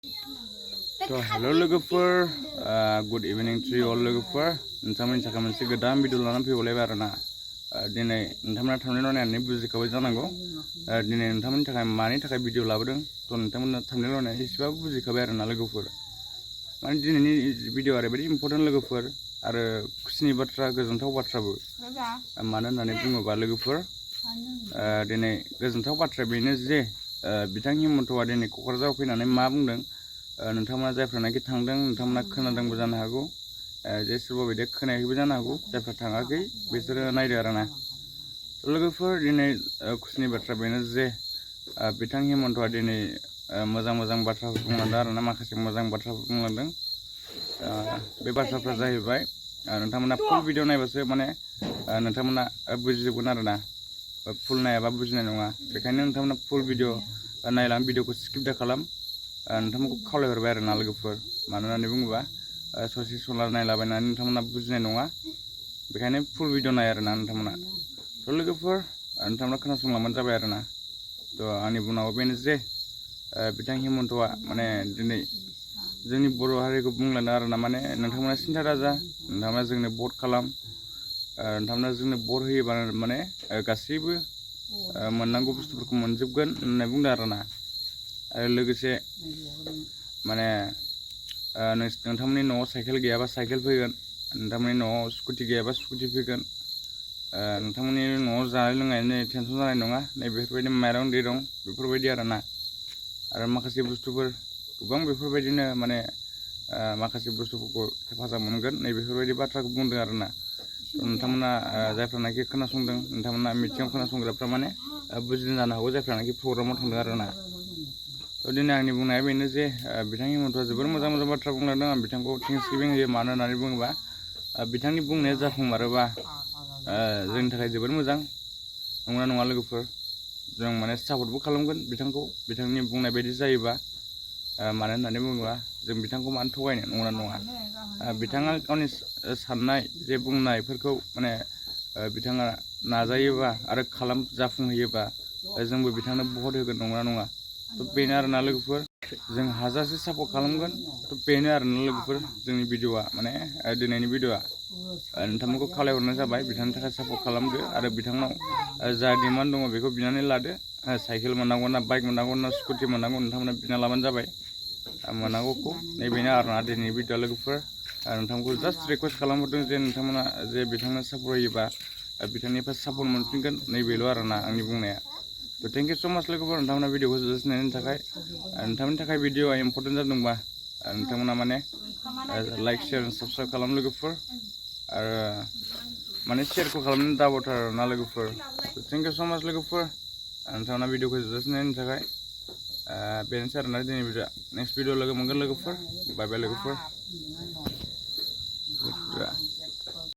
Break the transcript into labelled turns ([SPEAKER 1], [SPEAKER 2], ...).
[SPEAKER 1] So hello lwgwpwr, good evening to you all lwgwpwr. नोंथांमोननि थाखाय मोनसे गोदान भिडिअ लानानै फैबावलायबाय आरोना दिनै नोंथांमोना थांनाय नायनानै बुजिखाबाय जानांगौ दिनै नोंथांमोननि थाखाय मानि थाखाय भिडिअ लाबोदों थ' नोंथांमोना थांनाय नायनानै एसेबाबो बुजिखाबाय आरोना लोगोफोर माने दिनैनि भिडिअ ओरैबायदि इम्पर्टेन्ट लोगोफोर आरो खुसिनि बाथ्रा गोजोनथाव बाथ्राबो मानो होननानै बुङोबा लोगोफोर दिनै गोजोनथाव बाथ्राया बेनो जे बिथां हिमन्तआ दिनै क'क्राझाराव फैनानै मा बुंदों नोंथांमोना जायफ्रानाखि थांदों नोंथांमोना खोनादोंबो जानो हागौ जे सोरबा बायदिया खोनायाखैबो जानो हागौ जायफ्रा थाङाखै बिसोरो नायदो आरोना लोगोफोर दिनै खुसिनि बाथ्रा बेनो जे बिथां हिमन्तआ दिनै मोजां मोजां बाथ्राफोर बुंलांदों आरोना माखासे मोजां बाथ्राफोर बुंलांदों बे बाथ्राफ्रा जाहैबाय नोंथांमोना फुल भिडिअ नायबासो माने नोंथांमोना बुजिजोबगोन आरोना फुल नायाबा बुजिनाय नङा बेखायनो नोंथांमोना फुल भिडिअ नायलां भिडिअखौ स्किप दा खालाम नोंथांमोनखौ खावलायहरबाय आरोना लोगोफोर मानो होननानै बुङोबा ससे सला नायलाबायनानै नोंथांमोना बुजिनाय नङा बेखायनो फुल भिडिअ नाय आरोना नोंथांमोना थ' लोगोफोर नोंथांमोना खोनासंलांबानो जाबाय आरोना थ' आंनि बुंनांगौ बेनो जे बिथां हिमन्तआ माने दिनै जोंनि बर' हारिखौ बुंलांदों आरोना माने नोंथांमोना सिन्था दाजा नोंथांमोना जोंनो भट खालाम नोंथांमोना जोंनो भट होयोबानो माने गासैबो मोननांगौ बुस्थुफोरखौ मोनजोबगोन होननानै बुंदों आरोना आरो लोगोसे माने नोंथांमोननि न'आव साइकेल गैयाबा साइकेल फैगोन नोंथांमोननि न'आव स्कुटि गैयाबा स्कुटि फैगोन नोंथांमोननि न'आव जानाय लोंनायनि टेनसन जानाय नङा नै बेफोरबायदि माइरं दैरं बेफोरबायदि आरोना आरो माखासे बुस्थुफोर गोबां बेफोरबायदिनो माने माखासे बुस्थुफोरखौ हेफाजाब मोनगोन नै बेफोरबायदि बाथ्राखौ बुंदों आरोना नोंथांमोना जायफ्रानाखि खोनासंदों नोंथांमोना मिथिङाव खोनासंग्राफ्रा माने बुजिदों जानो हागौ जायफ्रानाखि प्रग्रामाव थांदों आरोना थ' दिनै आंनि बुंनाया बेनो जे बिथां हिमन्तआ जोबोर मोजां मोजां बाथ्रा बुंलांदों आं बिथांखौ थेंक्स गिभिं होयो मानो होननानै बुङोबा बिथांनि बुंनाया जाफुंमारोबा जोंनि थाखाय जोबोर मोजां नंगौना नङा लोगोफोर जों माने सापर्टबो खालामगोन बिथांखौ बिथांनि बुंनाय बायदि जायोबा मानो होननानै बुङोबा जों बिथांखौ मानो थगायनो नंगौना नङा बिथाङा गावनि साननाय जे बुंनायफोरखौ माने बिथाङा नाजायोबा आरो जाफुंहोयोबा जोंबो बिथांनो भट होगोन नंगौना नङा थ' बेनो आरोना लोगोफोर जों हाजासे सापर्ट खालामगोन थ' बेनो आरोना लोगोफोर जोंनि भिडिअआ माने दिनैनि भिडिअआ नोंथांमोनखौ खावलायहरनाय जाबाय बिथांनि थाखाय सापर्ट खालामदो आरो बिथांनाव जा डिमान्ड दङ बेखौ बिनानै लादो साइकेल मोननांगौ ना बाइक मोननांगौ ना स्कुटि मोननांगौ नोंथांमोना बिना लाबानो जाबाय मोननांगौखौ नैबेनो आरोना दिनैनि भिडिअ लोगोफोर नोंथांखौ जास्ट रिकुवेस्ट खालामहरदों जे नोंथांमोना जे बिथांनो सापर्ट होयोबा बिथांनिफ्राय सापर्ट मोनफिनगोन नैबेल' आरोना आंनि बुंनाया थ' थेंक इउ स' माच लोगोफोर नोंथांमोना भिडिअखौ जोबजासिनायनि थाखाय नोंथांमोननि थाखाय भिडिअआ इम्पर्टेन्ट जादोंबा नोंथांमोना माने लाइक शेयार साबस्क्राइब खालाम लोगोफोर आरो माने शेयारखौ खालामनो दाबावथार आरोना लोगोफोर थेंक इउ स' माच लोगोफोर नोंथांमोना भिडिअखौ जोबजासिनायनि थाखाय बेनोसै आरोना दिनै भिडिअ नेक्स्ट भिडिअ लोगो मोनगोन लोगोफोर बाय बाय लोगोफोर